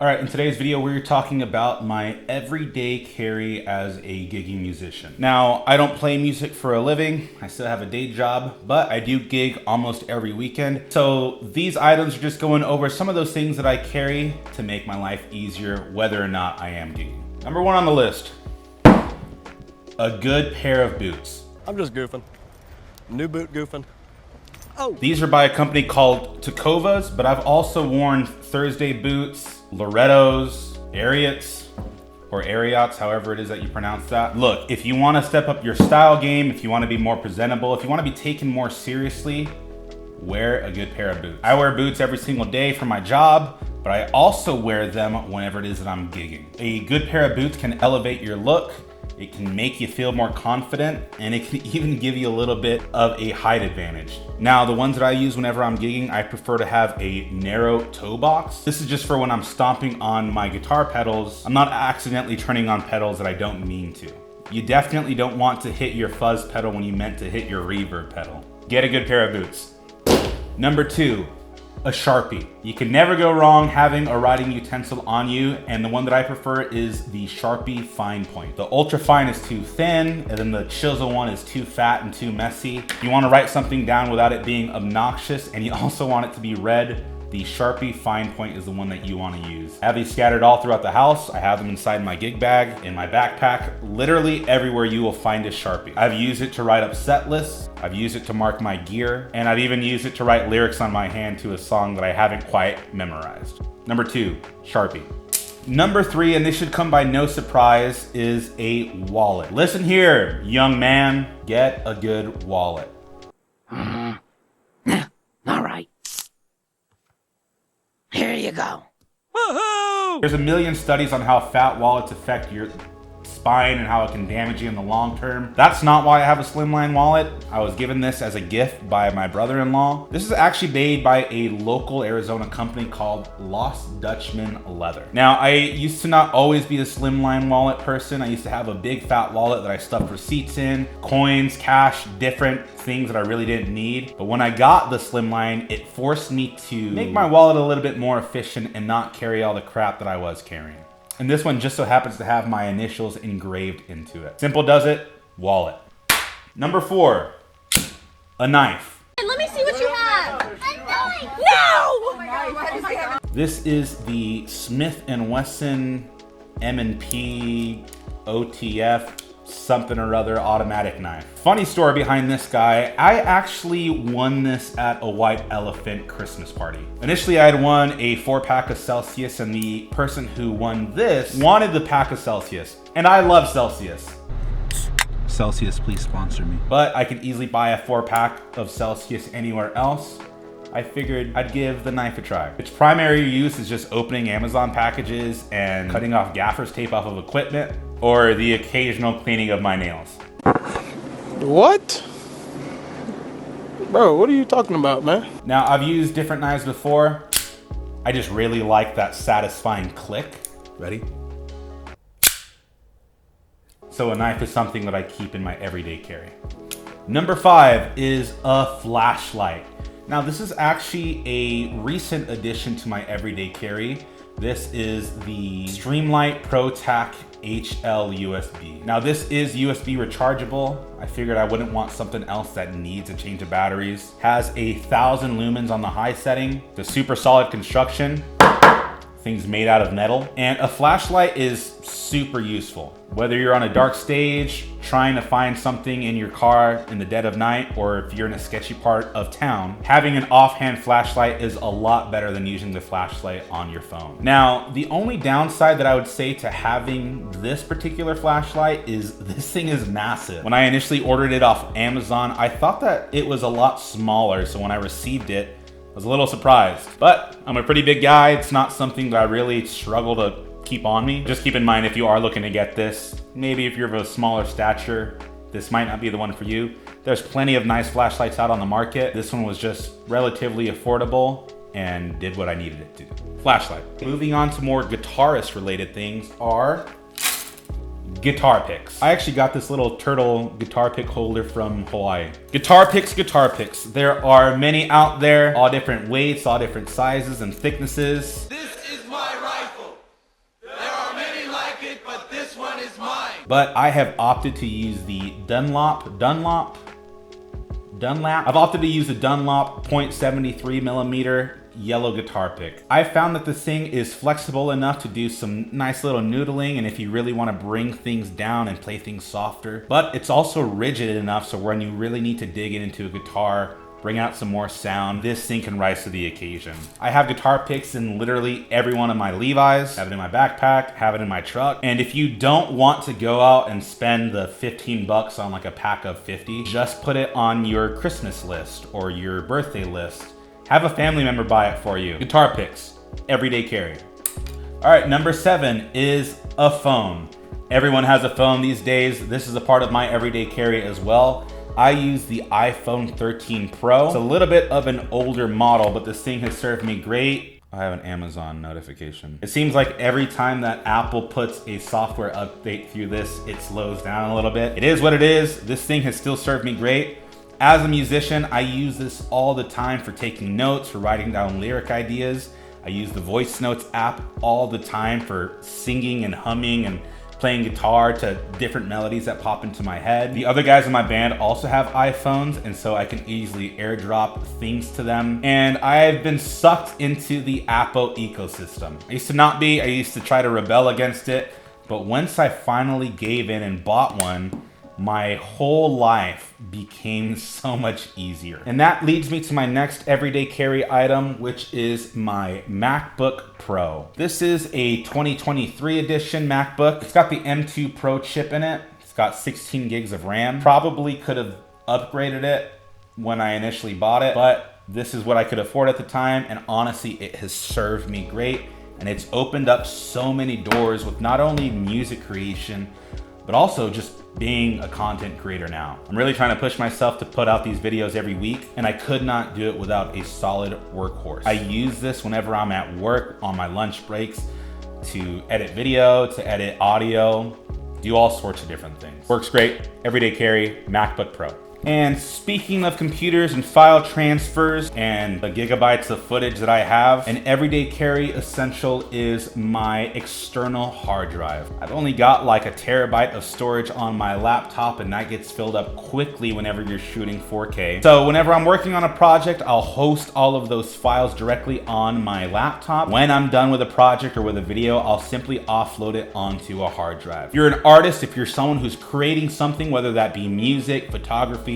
All right, in today's video, we're talking about my everyday carry as a gigging musician. Now, I don't play music for a living. I still have a day job, but I do gig almost every weekend. So these items are just going over some of those things that I carry to make my life easier, whether or not I am gigging. Number one on the list, a good pair of boots. I'm just goofing. New boot goofing. Oh. These are by a company called Tecovas, but I've also worn Thursday boots, Lorettos, Ariots, or Ariots, however it is that you pronounce that. Look, if you want to step up your style game, if you want to be more presentable, if you want to be taken more seriously, wear a good pair of boots. I wear boots every single day for my job, but I also wear them whenever it is that I'm gigging. A good pair of boots can elevate your look. It can make you feel more confident, and it can even give you a little bit of a height advantage. Now, the ones that I use whenever I'm gigging, I prefer to have a narrow toe box. This is just for when I'm stomping on my guitar pedals. I'm not accidentally turning on pedals that I don't mean to. You definitely don't want to hit your fuzz pedal when you meant to hit your reverb pedal. Get a good pair of boots. Number two, a Sharpie. You can never go wrong having a writing utensil on you, and the one that I prefer is the Sharpie Fine Point. The Ultra Fine is too thin, and then the Chisel one is too fat and too messy. You want to write something down without it being obnoxious, and you also want it to be read. The Sharpie Fine Point is the one that you want to use. I have these scattered all throughout the house. I have them inside my gig bag, in my backpack. Literally everywhere you will find a Sharpie. I've used it to write up set lists. I've used it to mark my gear. And I've even used it to write lyrics on my hand to a song that I haven't quite memorized. Number two, Sharpie. Number three, and this should come by no surprise, is a wallet. Listen here, young man, get a good wallet. All right. Here you go. Woohoo! There's a million studies on how fat wallets affect your spine and how it can damage you in the long term. That's not why I have a slimline wallet. I was given this as a gift by my brother-in-law. This is actually made by a local Arizona company called Lost Dutchman Leather. Now, I used to not always be a slimline wallet person. I used to have a big fat wallet that I stuffed receipts in, coins, cash, different things that I really didn't need. But when I got the slimline, it forced me to make my wallet a little bit more efficient and not carry all the crap that I was carrying. And this one just so happens to have my initials engraved into it. Simple does it, wallet. Number four, a knife. Let me see what you have. A knife. No! Oh my God, why does he have This is the Smith & Wesson M&P OTF something or other automatic knife. Funny story behind this guy, I actually won this at a White Elephant Christmas party. Initially, I had won a 4-pack of Celsius, and the person who won this wanted the pack of Celsius. And I love Celsius. Celsius, please sponsor me. But I could easily buy a 4-pack of Celsius anywhere else. I figured I'd give the knife a try. Its primary use is just opening Amazon packages and cutting off gaffer's tape off of equipment, or the occasional cleaning of my nails. What? Bro, what are you talking about, man? Now, I've used different knives before. I just really like that satisfying click. Ready? So a knife is something that I keep in my everyday carry. Number five is a flashlight. Now, this is actually a recent addition to my everyday carry. This is the Streamlight ProTac HL USB. Now, this is USB rechargeable. I figured I wouldn't want something else that needs a change of batteries. Has 1,000 lumens on the high setting. The super solid construction. Things made out of metal. And a flashlight is super useful. Whether you're on a dark stage, trying to find something in your car in the dead of night, or if you're in a sketchy part of town, having an offhand flashlight is a lot better than using the flashlight on your phone. Now, the only downside that I would say to having this particular flashlight is this thing is massive. When I initially ordered it off Amazon, I thought that it was a lot smaller, so when I received it, I was a little surprised. But I'm a pretty big guy. It's not something that I really struggle to keep on me. Just keep in mind, if you are looking to get this, maybe if you're of a smaller stature, this might not be the one for you. There's plenty of nice flashlights out on the market. This one was just relatively affordable and did what I needed it to do. Flashlight. Moving on to more guitarist related things are guitar picks. I actually got this little turtle guitar pick holder from Hawaii. Guitar picks, guitar picks. There are many out there, all different weights, all different sizes and thicknesses. This is my rifle. But I have opted to use the Dunlop. I've opted to use the Dunlop 0.73 millimeter yellow guitar pick. I found that this thing is flexible enough to do some nice little noodling, and if you really want to bring things down and play things softer, but it's also rigid enough so when you really need to dig into a guitar, bring out some more sound, this thing can rise to the occasion. I have guitar picks in literally every one of my Levi's, have it in my backpack, have it in my truck. And if you don't want to go out and spend the 15 bucks on like a pack of 50, just put it on your Christmas list or your birthday list. Have a family member buy it for you. Guitar picks, everyday carry. All right, number 7 is a phone. Everyone has a phone these days. This is a part of my everyday carry as well. I use the iPhone 13 Pro. It's a little bit of an older model, but this thing has served me great. I have an Amazon notification. It seems like every time that Apple puts a software update through this, it slows down a little bit. It is what it is. This thing has still served me great. As a musician, I use this all the time for taking notes, for writing down lyric ideas. I use the voice notes app all the time for singing and humming and playing guitar to different melodies that pop into my head. The other guys in my band also have iPhones, and so I can easily airdrop things to them. And I've been sucked into the Apple ecosystem. I used to not be, I used to try to rebel against it, but once I finally gave in and bought one, my whole life became so much easier. And that leads me to my next everyday carry item, which is my MacBook Pro. This is a 2023 edition MacBook. It's got the M2 Pro chip in it. It's got 16 gigs of RAM. Probably could have upgraded it when I initially bought it, but this is what I could afford at the time. And honestly, it has served me great. And it's opened up so many doors with not only music creation, but also just being a content creator now. I'm really trying to push myself to put out these videos every week, and I could not do it without a solid workhorse. I use this whenever I'm at work, on my lunch breaks, to edit video, to edit audio, do all sorts of different things. Works great, everyday carry, MacBook Pro. And speaking of computers and file transfers and the gigabytes of footage that I have, an everyday carry essential is my external hard drive. I've only got like a terabyte of storage on my laptop, and that gets filled up quickly whenever you're shooting 4K. So whenever I'm working on a project, I'll host all of those files directly on my laptop. When I'm done with a project or with a video, I'll simply offload it onto a hard drive. If you're an artist, if you're someone who's creating something, whether that be music, photography,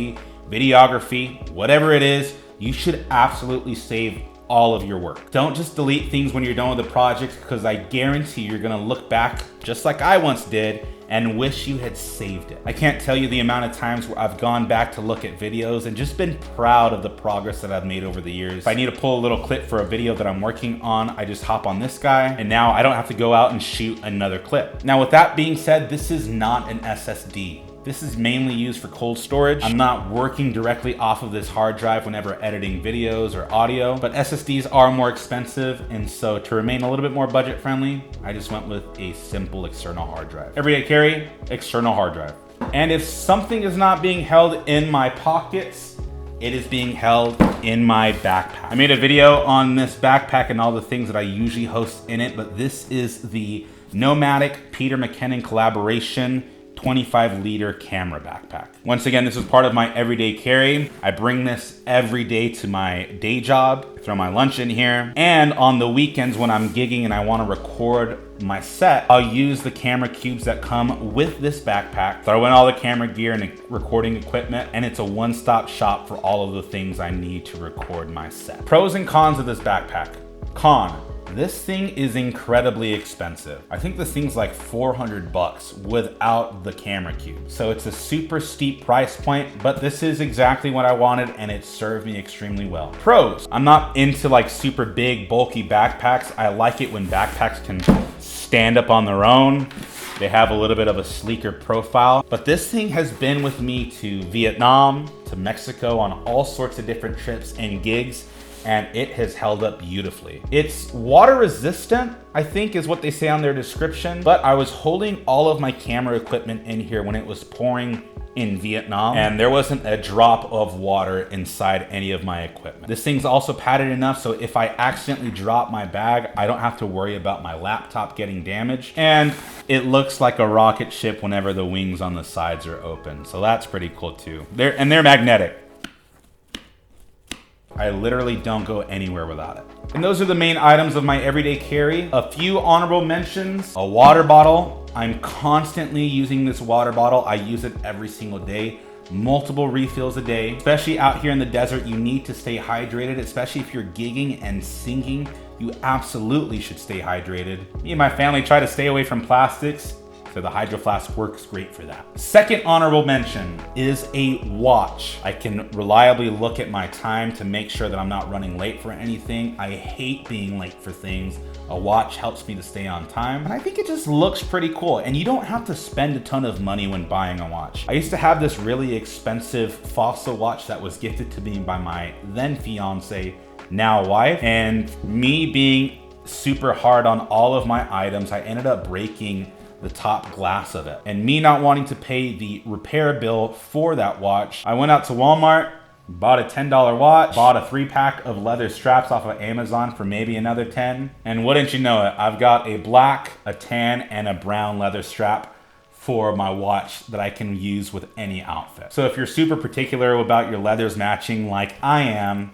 videography, whatever it is, you should absolutely save all of your work. Don't just delete things when you're done with the project, because I guarantee you're gonna look back just like I once did and wish you had saved it. I can't tell you the amount of times where I've gone back to look at videos and just been proud of the progress that I've made over the years. If I need to pull a little clip for a video that I'm working on, I just hop on this guy, and now I don't have to go out and shoot another clip. Now, with that being said, this is not an SSD. This is mainly used for cold storage. I'm not working directly off of this hard drive whenever editing videos or audio, but SSDs are more expensive, and so to remain a little bit more budget friendly, I just went with a simple external hard drive. Everyday carry, external hard drive. And if something is not being held in my pockets, it is being held in my backpack. I made a video on this backpack and all the things that I usually host in it, but this is the Nomadic Peter McKinnon collaboration 25-liter camera backpack. Once again, this is part of my everyday carry. I bring this every day to my day job, I throw my lunch in here, and on the weekends when I'm gigging and I want to record my set, I'll use the camera cubes that come with this backpack, throw in all the camera gear and recording equipment, and it's a one-stop shop for all of the things I need to record my set. Pros and cons of this backpack. Con: this thing is incredibly expensive. I think this thing's like 400 bucks without the camera cube. So it's a super steep price point, but this is exactly what I wanted and it served me extremely well. Pros: I'm not into like super big, bulky backpacks. I like it when backpacks can stand up on their own. They have a little bit of a sleeker profile, but this thing has been with me to Vietnam, to Mexico on all sorts of different trips and gigs. and it has held up beautifully. It's water resistant, I think is what they say on their description, but I was holding all of my camera equipment in here when it was pouring in Vietnam, and there wasn't a drop of water inside any of my equipment. This thing's also padded enough so if I accidentally drop my bag, I don't have to worry about my laptop getting damaged, and it looks like a rocket ship whenever the wings on the sides are open, so that's pretty cool too. They're magnetic. I literally don't go anywhere without it. And those are the main items of my everyday carry. A few honorable mentions: a water bottle. I'm constantly using this water bottle. I use it every single day, multiple refills a day. Especially out here in the desert, you need to stay hydrated, especially if you're gigging and singing. You absolutely should stay hydrated. Me and my family try to stay away from plastics, so the Hydro Flask works great for that. Second honorable mention is a watch. I can reliably look at my time to make sure that I'm not running late for anything. I hate being late for things. A watch helps me to stay on time, and I think it just looks pretty cool. And you don't have to spend a ton of money when buying a watch. I used to have this really expensive Fossil watch that was gifted to me by my then fiance, now wife, and me being super hard on all of my items, I ended up breaking the top glass of it. And me not wanting to pay the repair bill for that watch, I went out to Walmart, bought a $10 watch, bought a 3-pack of leather straps off of Amazon for maybe another 10. And wouldn't you know it, I've got a black, a tan, and a brown leather strap for my watch that I can use with any outfit. So if you're super particular about your leathers matching like I am,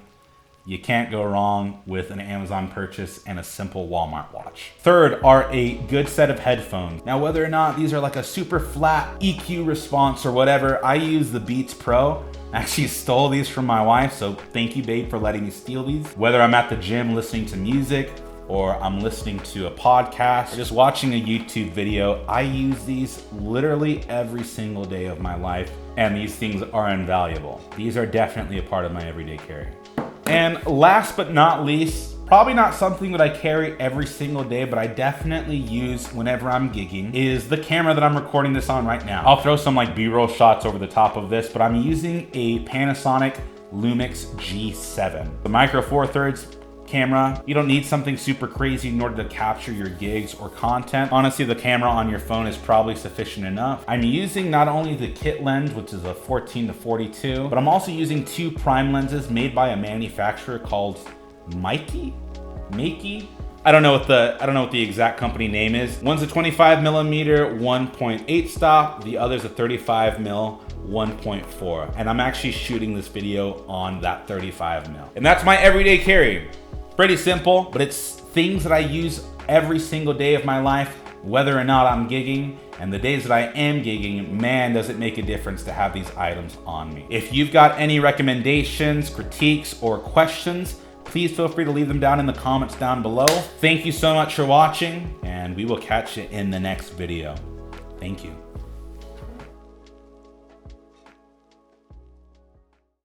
you can't go wrong with an Amazon purchase and a simple Walmart watch. Third are a good set of headphones. Now, whether or not these are like a super flat EQ response or whatever, I use the Beats Pro. I actually stole these from my wife, so thank you, babe, for letting me steal these. Whether I'm at the gym listening to music, or I'm listening to a podcast, or just watching a YouTube video, I use these literally every single day of my life, and these things are invaluable. These are definitely a part of my everyday carry. And last but not least, probably not something that I carry every single day, but I definitely use whenever I'm gigging, is the camera that I'm recording this on right now. I'll throw some like B-roll shots over the top of this, but I'm using a Panasonic Lumix G7. The micro 4/3 camera. You don't need something super crazy in order to capture your gigs or content. Honestly, the camera on your phone is probably sufficient enough. I'm using not only the kit lens, which is a 14-42, but I'm also using 2 prime lenses made by a manufacturer called Meike? I don't know what the exact company name is. One's a 25mm 1.8 stop, the other's a 35mm 1.4. And I'm actually shooting this video on that 35mm. And that's my everyday carry. Pretty simple, but it's things that I use every single day of my life, whether or not I'm gigging. And the days that I am gigging, man, does it make a difference to have these items on me. If you've got any recommendations, critiques, or questions, please feel free to leave them down in the comments down below. Thank you so much for watching, and we will catch you in the next video. Thank you.